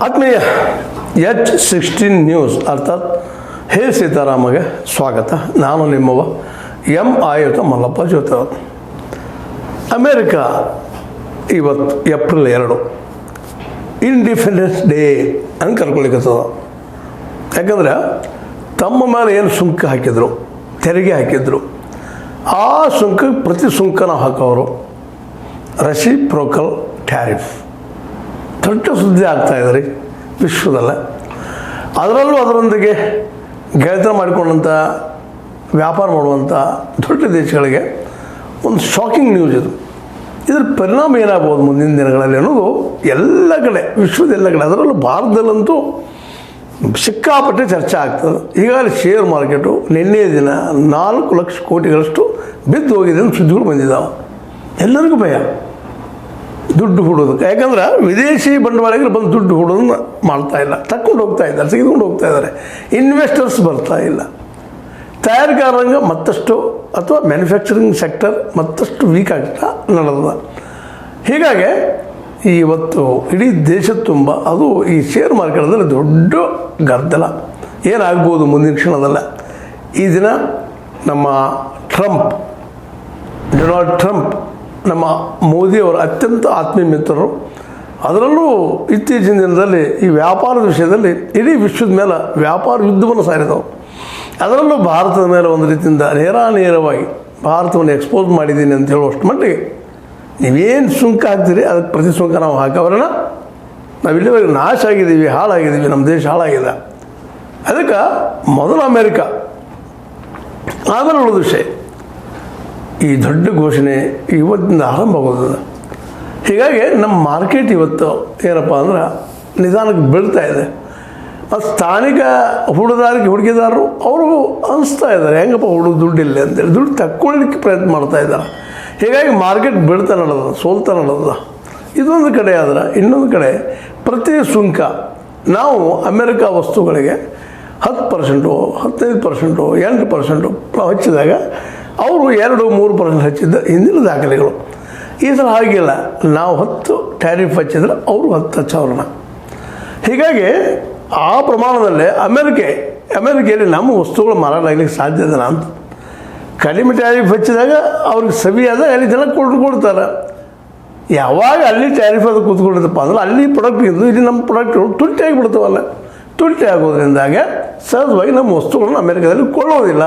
ಆತ್ಮೀಯ H16 news ಅರ್ಥಾತ್ ಹೇ ಸೀತಾರಾಮಗೆ ಸ್ವಾಗತ. ನಾನು ನಿಮ್ಮವ ಆಯುತ ಮಲ್ಲಪ್ಪ ಜೋತವರ್. ಅಮೇರಿಕಾ ಇವತ್ತು ಏಪ್ರಿಲ್ 2 ಇಂಡಿಪೆಂಡೆನ್ಸ್ ಡೇ ಅಂತ ಕರ್ಕೊಳಿಕತ್ತದ. ಯಾಕಂದ್ರೆ ತಮ್ಮ ಮೇಲೆ ಏನು ಸುಂಕ ಹಾಕಿದ್ರು, ತೆರಿಗೆ ಹಾಕಿದ್ರು, ಆ ಸುಂಕಕ್ಕೆ ಪ್ರತಿ ಸುಂಕನ ಹಾಕೋರು ರೆಸಿಪ್ರೋಕಲ್ ಟ್ಯಾರಿಫ್ ದೊಡ್ಡ ಸುದ್ದಿ ಆಗ್ತಾಯಿದೆ ರೀ ವಿಶ್ವದಲ್ಲ. ಅದರಲ್ಲೂ ಅದರೊಂದಿಗೆ ಗೆಳೆತನ ಮಾಡಿಕೊಂಡಂಥ ವ್ಯಾಪಾರ ಮಾಡುವಂಥ ದೊಡ್ಡ ದೇಶಗಳಿಗೆ ಒಂದು ಶಾಕಿಂಗ್ ನ್ಯೂಸ್ ಇದು. ಇದರ ಪರಿಣಾಮ ಏನಾಗ್ಬೋದು ಮುಂದಿನ ದಿನಗಳಲ್ಲಿ ಅನ್ನೋದು ಎಲ್ಲ ಕಡೆ, ವಿಶ್ವದ ಎಲ್ಲ ಕಡೆ, ಅದರಲ್ಲೂ ಭಾರತದಲ್ಲಂತೂ ಸಿಕ್ಕಾಪಟ್ಟೆ ಚರ್ಚೆ ಆಗ್ತದೆ. ಈಗಾಗಲೇ ಶೇರ್ ಮಾರ್ಕೆಟು ನಿನ್ನೆ ದಿನ 4 ಲಕ್ಷ ಕೋಟಿಗಳಷ್ಟು ಬಿದ್ದು ಹೋಗಿದೆ ಅಂತ ಸುದ್ದಿಗಳು ಬಂದಿದ್ದಾವೆ. ಎಲ್ಲರಿಗೂ ಭಯ ದುಡ್ಡು ಹೂಡೋದಕ್ಕೆ. ಯಾಕಂದ್ರೆ ವಿದೇಶಿ ಬಂಡವಾಳಿಗರು ಬಂದು ದುಡ್ಡು ಹೂಡೋದನ್ನ ಮಾಡ್ತಾ ಇಲ್ಲ, ತಕ್ಕೊಂಡು ಹೋಗ್ತಾ ಇದ್ದಾರೆ, ತೆಗೆದುಕೊಂಡು ಹೋಗ್ತಾ ಇದ್ದಾರೆ. ಇನ್ವೆಸ್ಟರ್ಸ್ ಬರ್ತಾ ಇಲ್ಲ. ತಯಾರಿಕಾ ರಂಗ ಮತ್ತಷ್ಟು ಅಥವಾ ಮ್ಯಾನುಫ್ಯಾಕ್ಚರಿಂಗ್ ಸೆಕ್ಟರ್ ಮತ್ತಷ್ಟು ವೀಕ್ ಆಗ್ತಾ ನಡೆದ. ಹೀಗಾಗಿ ಇವತ್ತು ಇಡೀ ದೇಶದ ತುಂಬ ಅದು ಈ ಶೇರ್ ಮಾರ್ಕೆಟಲ್ಲಿ ದೊಡ್ಡ ಗದ್ದಲ ಏನಾಗ್ಬೋದು ಮುಂದಿನ ಕ್ಷಣದಲ್ಲ. ಈ ದಿನ ನಮ್ಮ ಡೊನಾಲ್ಡ್ ಟ್ರಂಪ್ ನಮ್ಮ ಮೋದಿಯವರ ಅತ್ಯಂತ ಆತ್ಮೀಯ ಮಿತ್ರರು. ಅದರಲ್ಲೂ ಇತ್ತೀಚಿನ ದಿನದಲ್ಲಿ ಈ ವ್ಯಾಪಾರದ ವಿಷಯದಲ್ಲಿ ಇಡೀ ವಿಶ್ವದ ಮೇಲೆ ವ್ಯಾಪಾರ ಯುದ್ಧವನ್ನು ಸಾರಿದವು. ಅದರಲ್ಲೂ ಭಾರತದ ಮೇಲೆ ಒಂದು ರೀತಿಯಿಂದ ನೇರವಾಗಿ ಭಾರತವನ್ನು ಎಕ್ಸ್ಪೋಸ್ ಮಾಡಿದ್ದೀನಿ ಅಂತ ಹೇಳುವಷ್ಟು ಮಟ್ಟಿಗೆ ನೀವೇನು ಸುಂಕ ಹಾಕ್ತೀರಿ ಅದಕ್ಕೆ ಪ್ರತಿ ಸುಂಕ ನಾವು ಹಾಕೋರನ್ನ ನಾವಿಲ್ಲಿವರೆಗೆ ನಾಶ ಆಗಿದ್ದೀವಿ, ಹಾಳಾಗಿದ್ದೀವಿ, ನಮ್ಮ ದೇಶ ಹಾಳಾಗಿದೆ. ಅದಕ್ಕೆ ಮೊದಲು ಅಮೇರಿಕಾ, ಆಮೇಲೆ ಉಳಿದ ವಿಷಯ. ಈ ದೊಡ್ಡ ಘೋಷಣೆ ಇವತ್ತಿಂದ ಆರಂಭ ಆಗೋದಿಲ್ಲ. ಹೀಗಾಗಿ ನಮ್ಮ ಮಾರ್ಕೆಟ್ ಇವತ್ತು ಏನಪ್ಪ ಅಂದ್ರೆ ನಿಧಾನಕ್ಕೆ ಬೀಳ್ತಾ ಇದೆ. ಅದು ಸ್ಥಾನಿಕ ಹುಡುಗಿದಾರರು ಅವರು ಅನಿಸ್ತಾ ಇದ್ದಾರೆ, ಹೆಂಗಪ್ಪ ದುಡ್ಡಿಲ್ಲ ಅಂತೇಳಿ ದುಡ್ಡು ತಕ್ಕೊಳ್ಳಿಕ್ಕೆ ಪ್ರಯತ್ನ ಮಾಡ್ತಾ ಇದ್ದಾರೆ. ಹೀಗಾಗಿ ಮಾರ್ಕೆಟ್ ಬೀಳ್ತಾ ನಡೆದ, ಸೋಲ್ತಾ ನಡೆದ. ಇದೊಂದು ಕಡೆ ಆದ್ರೆ, ಇನ್ನೊಂದು ಕಡೆ ಪ್ರತಿ ಸುಂಕ ನಾವು ಅಮೆರಿಕ ವಸ್ತುಗಳಿಗೆ 10%, 15%, 8% ಹಚ್ಚಿದಾಗ ಅವರು 2-3% ಹಚ್ಚಿದ್ದ ಹಿಂದಿನ ದಾಖಲೆಗಳು. ಈ ಸಲ ಹಾಗಿಲ್ಲ, ನಾವು 10 ಟ್ಯಾರಿಫ್ ಹಚ್ಚಿದ್ರೆ ಅವರು 10 ಹಚ್ಚವ್ರನ್ನ. ಹೀಗಾಗಿ ಆ ಪ್ರಮಾಣದಲ್ಲೇ ಅಮೆರಿಕೆಯಲ್ಲಿ ನಮ್ಮ ವಸ್ತುಗಳು ಮಾರಾಟ ಆಗ್ಲಿಕ್ಕೆ ಸಾಧ್ಯ ಇದೆ ಅಂತ. ಕಡಿಮೆ ಟ್ಯಾರಿಫ್ ಹಚ್ಚಿದಾಗ ಅವ್ರಿಗೆ ಸವಿಯಾದ ಅಲ್ಲಿ ಜನ ಕೊಡ್ತಾರೆ. ಯಾವಾಗ ಅಲ್ಲಿ ಟ್ಯಾರಿಫ್ ಅದು ಕೂತ್ಕೊಂಡಿದ್ದಪ್ಪ ಅಂದ್ರೆ ಅಲ್ಲಿ ಪ್ರಾಡಕ್ಟ್ ಇದ್ದು ಇಲ್ಲಿ ನಮ್ಮ ಪ್ರಾಡಕ್ಟ್ಗಳು ತುಟ್ಟಿ ಆಗಿಬಿಡ್ತಾವಲ್ಲ. ತುಟ್ಟಿ ಆಗೋದ್ರಿಂದಾಗೆ ಸಹಜವಾಗಿ ನಮ್ಮ ವಸ್ತುಗಳನ್ನು ಅಮೆರಿಕದಲ್ಲಿ ಕೊಳ್ಳೋದಿಲ್ಲ.